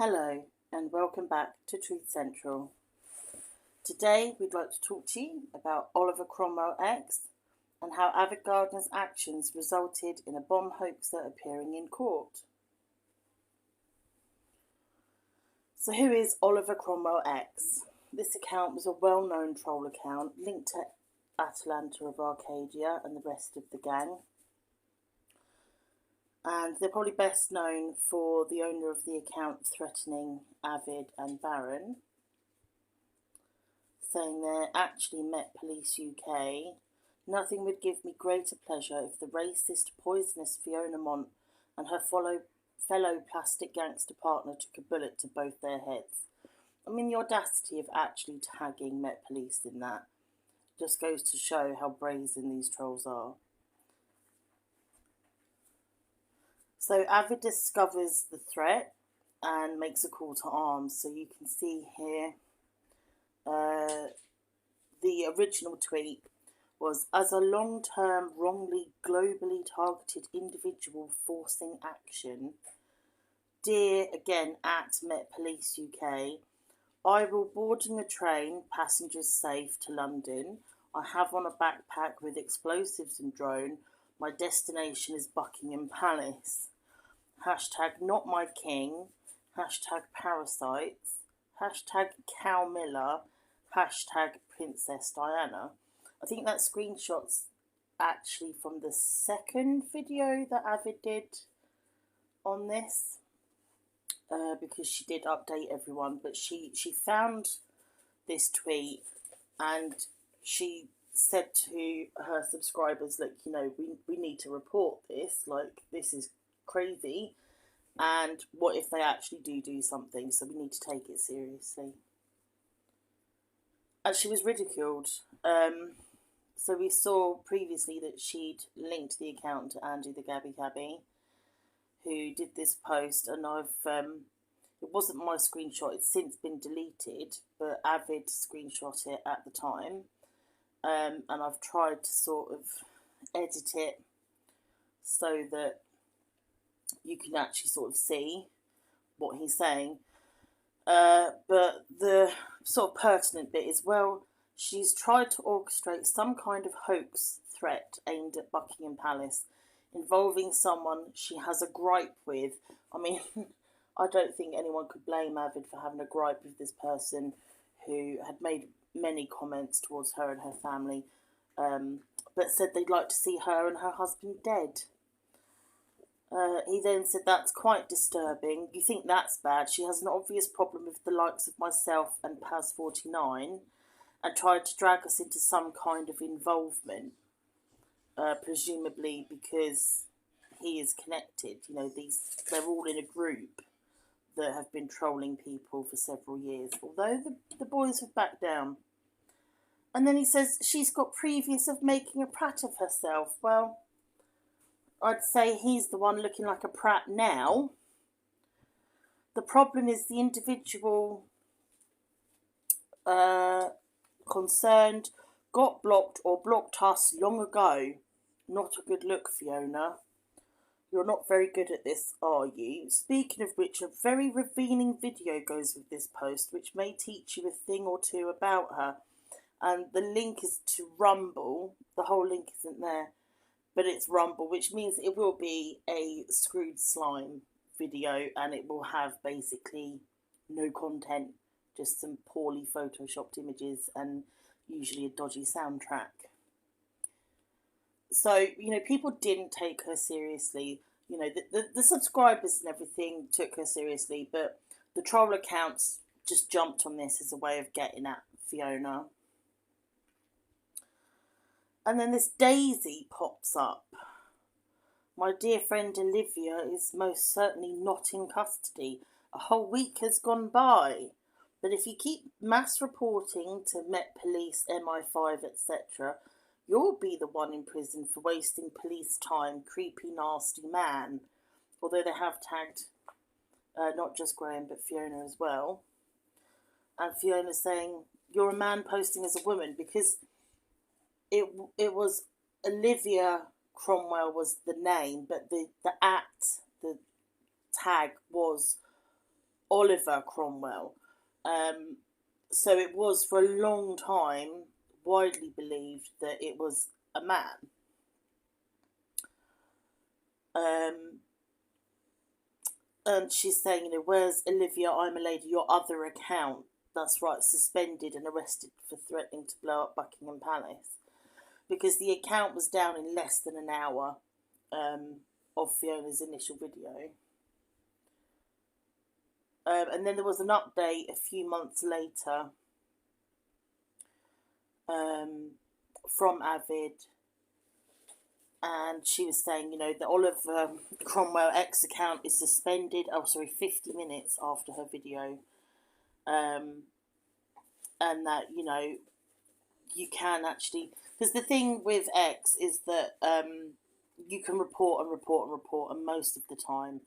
Hello and welcome back to Truth Central. Today we'd like to talk to you about Oliver Cromwell X and how Avid Gardener's actions resulted in a bomb hoaxer appearing in court. So who is Oliver Cromwell X? This account was a well-known troll account linked to Atalanta of Arcadia and the rest of the gang. And they're probably best known for the owner of the account threatening Avid and Baron, saying they actually met Police UK. Nothing would give me greater pleasure if the racist, poisonous Fiona Mont and her fellow plastic gangster partner took a bullet to both their heads. I mean, the audacity of actually tagging Met Police in that just goes to show how brazen these trolls are. So Avid discovers the threat and makes a call to arms. So you can see here the original tweet was, as a long-term, wrongly, globally targeted individual forcing action, dear, again, at Met Police UK, I will boarding a train, passengers safe to London. I have on a backpack with explosives and drone. My destination is Buckingham Palace. Hashtag not my king. Hashtag parasites. Hashtag cow Miller. Hashtag Princess Diana. I think that screenshot's actually from the second video that Avid did on this, because she did update everyone, but she found this tweet and she said to her subscribers, look, you know, we need to report this, like, this is crazy, and what if they actually do something, so we need to take it seriously. And she was ridiculed. So we saw previously that she'd linked the account to Andy the Gabby Cabby, who did this post, and it wasn't my screenshot, it's since been deleted, but Avid screenshot it at the time, and I've tried to sort of edit it so that you can actually sort of see what he's saying. But the sort of pertinent bit is, well, she's tried to orchestrate some kind of hoax threat aimed at Buckingham Palace involving someone she has a gripe with. I mean, I don't think anyone could blame Avid for having a gripe with this person who had made many comments towards her and her family, but said they'd like to see her and her husband dead. He then said, that's quite disturbing. You think that's bad? She has an obvious problem with the likes of myself and Paz49 and tried to drag us into some kind of involvement, presumably because he is connected. You know, they're all in a group that have been trolling people for several years, although the boys have backed down. And then he says she's got previous of making a prat of herself. Well, I'd say he's the one looking like a prat now. The problem is the individual concerned got blocked or blocked us long ago. Not a good look, Fiona. You're not very good at this, are you? Speaking of which, a very revealing video goes with this post, which may teach you a thing or two about her. And the link is to Rumble. The whole link isn't there, but it's Rumble, which means it will be a screwed slime video, and it will have basically no content, just some poorly photoshopped images and usually a dodgy soundtrack. So, you know, people didn't take her seriously. You know, the subscribers and everything took her seriously, but the troll accounts just jumped on this as a way of getting at Fiona. And then this Daisy pops up. My dear friend Olivia is most certainly not in custody. A whole week has gone by. But if you keep mass reporting to Met Police, MI5, etc., you'll be the one in prison for wasting police time, creepy, nasty man. Although they have tagged not just Graham, but Fiona as well. And Fiona's saying, you're a man posting as a woman, because it was Olivia Cromwell was the name, but the tag was Oliver Cromwell. So it was for a long time widely believed that it was a man. And she's saying, where's Olivia, I'm a lady, your other account? That's right, suspended and arrested for threatening to blow up Buckingham Palace. Because the account was down in less than an hour of Fiona's initial video. And then there was an update a few months later from Avid, and she was saying, the Oliver Cromwell X account is suspended. 50 minutes after her video, and that you can actually, because the thing with X is that you can report and report and report, and most of the time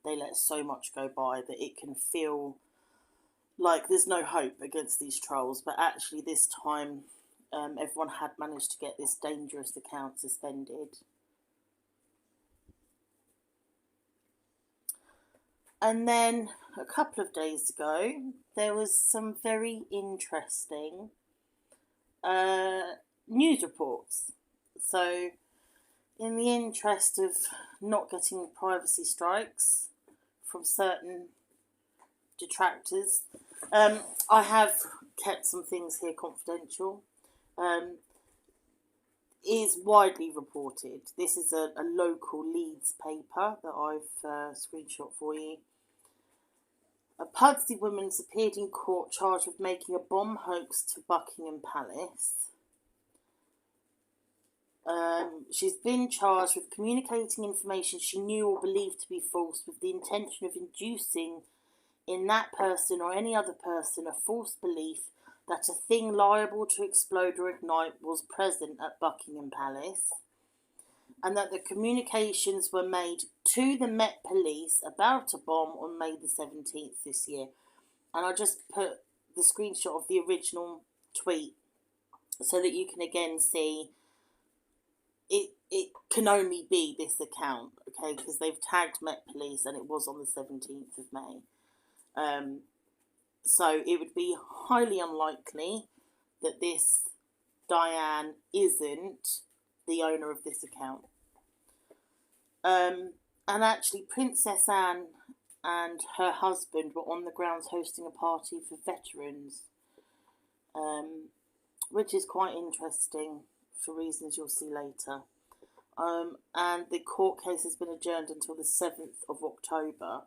they let so much go by that it can feel like there's no hope against these trolls. But actually this time everyone had managed to get this dangerous account suspended. And then a couple of days ago there was some very interesting news reports. So in the interest of not getting privacy strikes from certain detractors, I have kept some things here confidential. Is widely reported. This is a local Leeds paper that I've screenshot for you. A Pudsey woman's appeared in court charged with making a bomb hoax to Buckingham Palace. She's been charged with communicating information she knew or believed to be false with the intention of inducing in that person or any other person a false belief that a thing liable to explode or ignite was present at Buckingham Palace, and that the communications were made to the Met Police about a bomb on May the 17th this year. And I just put the screenshot of the original tweet so that you can again see it can only be this account, okay, because they've tagged Met Police and it was on the 17th of May. So it would be highly unlikely that this Diane isn't the owner of this account. And actually Princess Anne and her husband were on the grounds hosting a party for veterans, which is quite interesting for reasons you'll see later. And the court case has been adjourned until the 7th of October.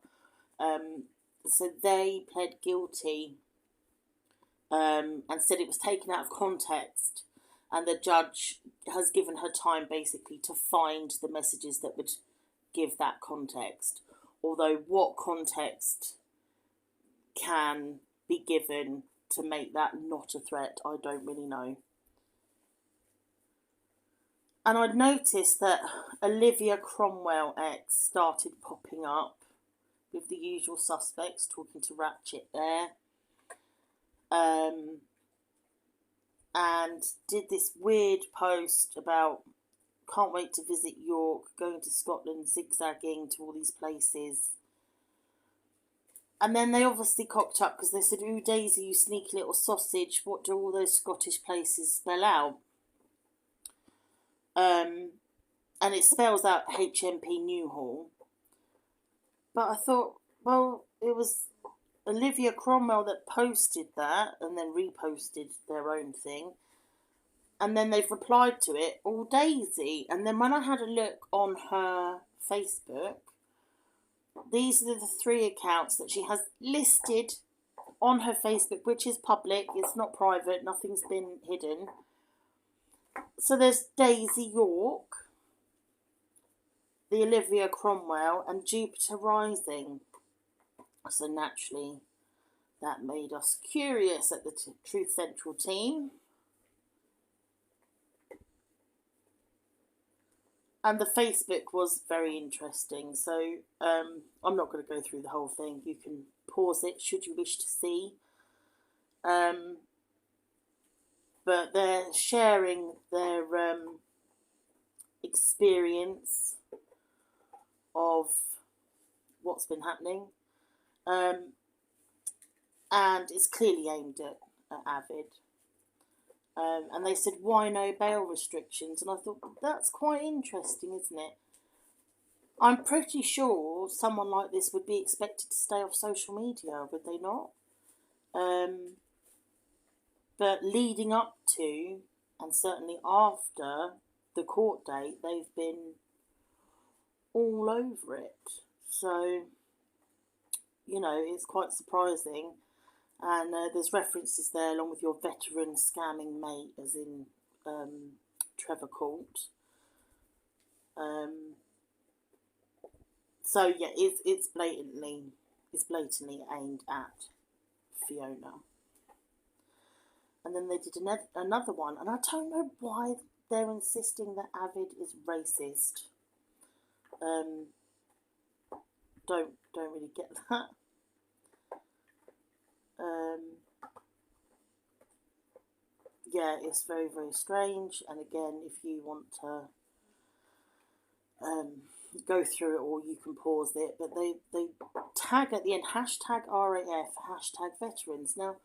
So they pled guilty and said it was taken out of context, and the judge has given her time basically to find the messages that would give that context. Although what context can be given to make that not a threat, I don't really know. And I'd noticed that Olivia Cromwell X started popping up with the usual suspects, talking to Ratchet there, and did this weird post about can't wait to visit York, going to Scotland, zigzagging to all these places. And then they obviously cocked up because they said, "Ooh, Daisy, you sneaky little sausage, what do all those Scottish places spell out?" And it spells out HMP Newhall. But I thought, well, it was Olivia Cromwell that posted that and then reposted their own thing. And then they've replied to it, all Daisy. And then when I had a look on her Facebook, these are the 3 accounts that she has listed on her Facebook, which is public. It's not private. Nothing's been hidden. So there's Daisy York, the Olivia Cromwell, and Jupiter Rising. So naturally, that made us curious at the Truth Central team. And the Facebook was very interesting. So I'm not going to go through the whole thing. You can pause it should you wish to see. But they're sharing their experience of what's been happening. and it's clearly aimed at Avid. And they said, why no bail restrictions? And I thought, that's quite interesting, isn't it? I'm pretty sure someone like this would be expected to stay off social media, would they not? But leading up to, and certainly after the court date, they've been all over it. So, it's quite surprising. And there's references there along with your veteran scamming mate, as in Trevor Court. So yeah, it's blatantly aimed at Fiona. And then they did another one, and I don't know why they're insisting that Avid is racist. Don't really get that. Yeah, it's very, very strange. And again, if you want to go through it all, you can pause it. But they tag at the end, hashtag RAF, hashtag veterans. Now,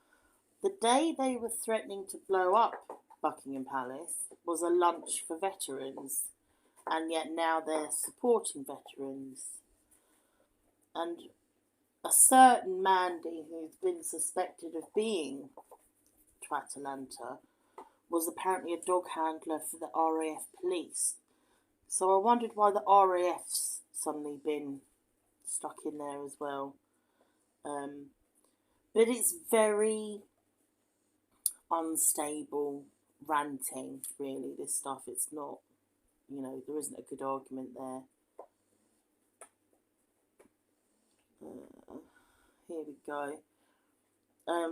the day they were threatening to blow up Buckingham Palace was a lunch for veterans. And yet now they're supporting veterans. And a certain Mandy, who's been suspected of being Twatalanta, was apparently a dog handler for the RAF police. So I wondered why the RAF's suddenly been stuck in there as well. But it's very unstable ranting, really, this stuff. It's not, there isn't a good argument there. Here we go.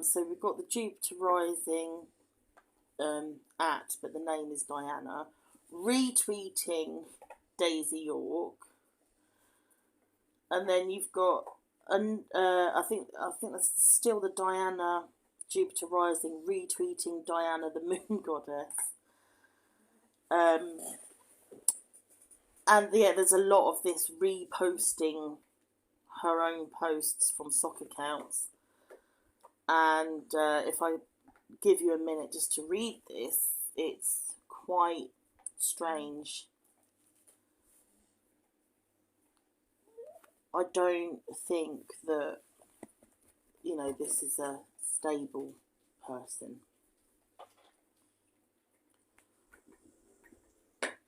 So we've got the Jupiter Rising but the name is Diana, retweeting Daisy York, and then you've got I think that's still the Diana Jupiter Rising retweeting Diana the Moon Goddess. And yeah, there's a lot of this reposting her own posts from sock accounts. And if I give you a minute just to read this, it's quite strange. I don't think that, this is a stable person.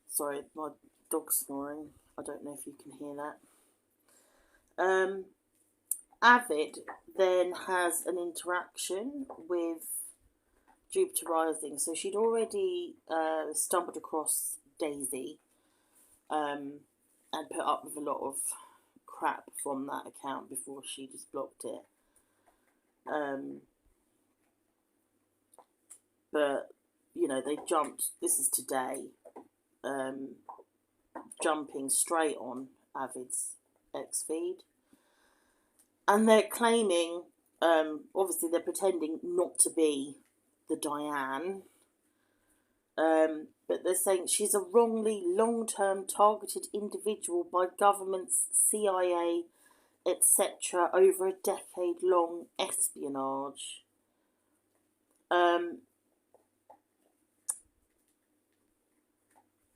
Sorry, my dog's snoring. I don't know if you can hear that. Avid then has an interaction with Jupiter Rising. So she'd already stumbled across Daisy and put up with a lot of crap from that account before she just blocked it. But, they jumped, this is today, jumping straight on Avid's X feed. And they're claiming, obviously they're pretending not to be the Diane, but they're saying she's a wrongly long-term targeted individual by governments, CIA, etc. over a decade-long espionage.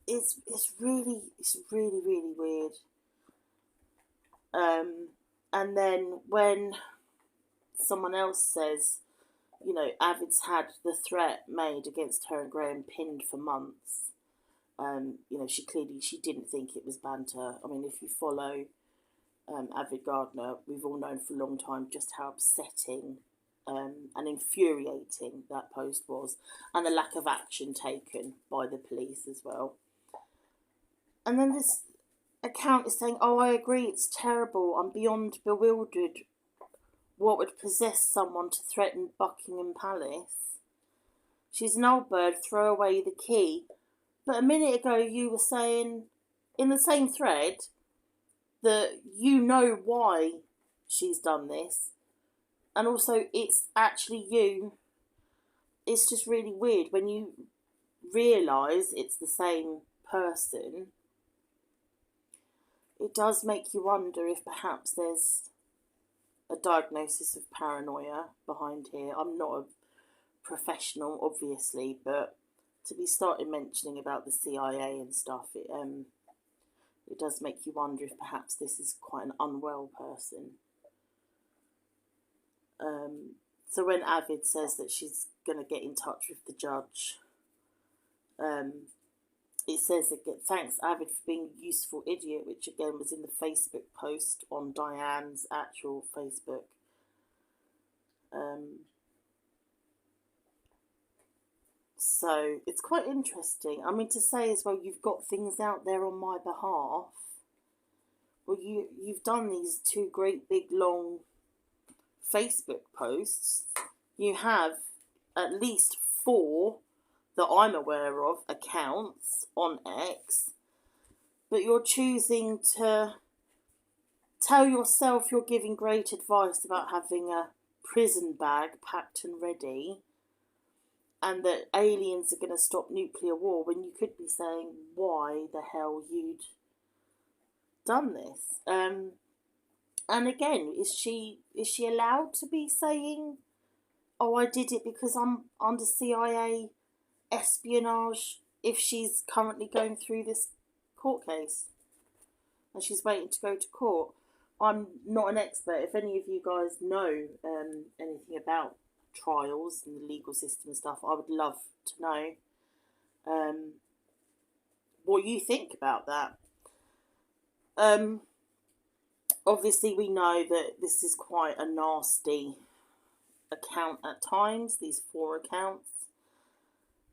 It's really weird. And then when someone else says, Avid's had the threat made against her and Graham pinned for months, she didn't think it was banter. I mean, if you follow Avid Gardener, we've all known for a long time just how upsetting and infuriating that post was, and the lack of action taken by the police as well. And then this account is saying, I agree, it's terrible, I'm beyond bewildered. What would possess someone to threaten Buckingham Palace? She's an old bird, throw away the key. But a minute ago you were saying, in the same thread, that you know why she's done this. And also, it's actually you. It's just really weird when you realise it's the same person. It does make you wonder if perhaps there's a diagnosis of paranoia behind here. I'm not a professional, obviously, but to be started mentioning about the CIA and stuff, it does make you wonder if perhaps this is quite an unwell person. So when Avid says that she's going to get in touch with the judge, it says again, thanks Avid for being a useful idiot, which again was in the Facebook post on Diane's actual Facebook. So it's quite interesting. I mean, to say as well, you've got things out there on my behalf. Well, you've done these 2 great big long Facebook posts. You have at least 4 that I'm aware of accounts on X, but you're choosing to tell yourself you're giving great advice about having a prison bag packed and ready, and that aliens are going to stop nuclear war, when you could be saying why the hell you'd done this. And again, is she allowed to be saying, oh, I did it because I'm under CIA espionage, if she's currently going through this court case and she's waiting to go to court? I'm not an expert. If any of you guys know anything about trials and the legal system and stuff, I would love to know what you think about that. Obviously we know that this is quite a nasty account at times, these 4 accounts,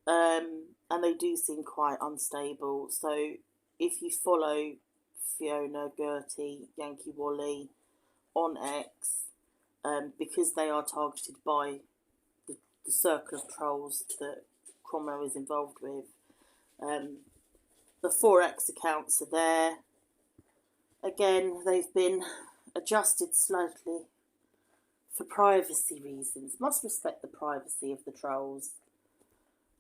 and they do seem quite unstable. So if you follow Fiona, Gertie, Yankee Wally on X, because they are targeted by the circle of trolls that Cromwell is involved with, the 4X accounts are there. Again, they've been adjusted slightly for privacy reasons. Must respect the privacy of the trolls.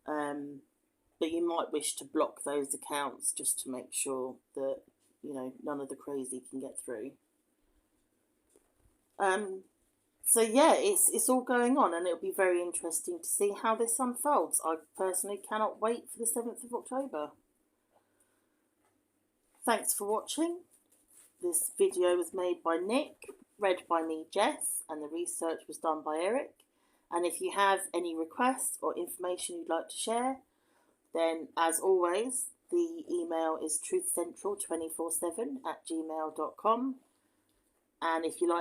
But you might wish to block those accounts just to make sure that, you know, none of the crazy can get through. So yeah, it's all going on, and it'll be very interesting to see how this unfolds. I personally cannot wait for the 7th of October. Thanks for watching. This video was made by Nick, read by me, Jess, and the research was done by Eric. And if you have any requests or information you'd like to share, then as always, the email is truthcentral247@gmail.com. And if you like